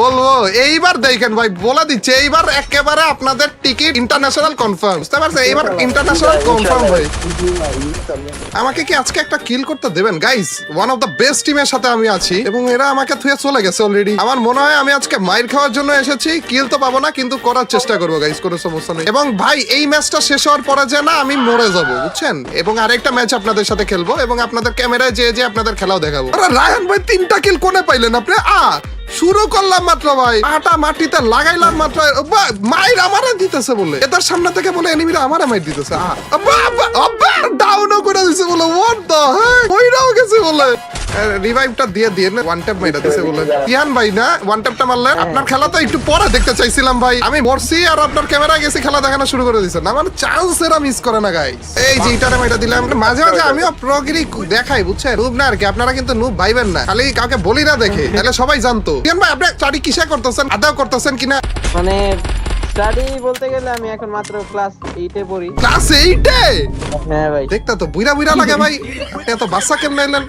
বলবো এইবার দেখেন ভাই, বলে দিচ্ছে এইবার একেবারে আপনাদের টিকিট ইন্টারন্যাশনাল কনফার্ম, বুঝতে পারছেন? এইবার ইন্টারন্যাশনাল কনফার্ম ভাই। আমাকে কি আজকে একটা কিল করতে দেবেন guys? One of the best টিমের সাথে আমি আছি এবং এরা আমাকে থুয়ে চলে গেছে অলরেডি। আমার মনে হয় আমি আজকে মাইর খাওয়ার জন্য এসেছি, কিল তো পাবো না কিন্তু করার চেষ্টা করবো গাইস, কোনো সমস্যা নেই। এবং ভাই এই ম্যাচটা শেষ হওয়ার পরে যে না আমি মরে যাবো, বুঝছেন? এবং আরেকটা ম্যাচ আপনাদের সাথে খেলবো এবং আপনাদের ক্যামেরায় যে আপনাদের খেলাও দেখাবো। আরে রায়হান ভাই 3টা কিল কোনে পাইলেন আপনি? শুরু করলাম মাত্র ভাই, আটা মাটিতে লাগাইলাম মাত্র, মাইর আমারে দিতেছে বলে, এটার সামনে থেকে বলে এনিমিরা আমারে মাইর দিতেছে। ডাউনও করে দিছে বলে, হোয়াট দ্য হেক, ওইরাও গেছে বলে। রিভাইভটা দিয়ে দিয়ে ওয়ান ট্যাপ মাইরা দিছে বলে। ইয়ান ভাই না ওয়ান ট্যাপটা মারলে? আপনার খেলা তো একটু পরে দেখতে চাইছিলাম ভাই, আমি মরছি আর আপনার ক্যামেরায় গেছি খেলা দেখানো শুরু করে দিছেন। আমার চান্স এরা মিস করে না গাইস। এই যে ইটারে মাইরা দিলাম, মাঝে মাঝে আমিও প্রগিরি দেখাই, বুঝছেন? নুব না আর কি, আপনারা কিন্তু নুব ভাইবেন না, খালি কাউকে বলি না দেখে, তাহলে সবাই জানতো। ইয়ান ভাই আপনি স্টাডি কিসে করতেছেন, আদাও করতেছেন কিনা? মানে স্টাডি বলতে গেলে আমি এখন মাত্র ক্লাস 8 এ পড়ি। ক্লাস 8 এ? হ্যাঁ ভাই। দেখতা তো বুইরা বুইরা লাগে ভাই, আপনি এত বাচ্চা কেমনে এলেন?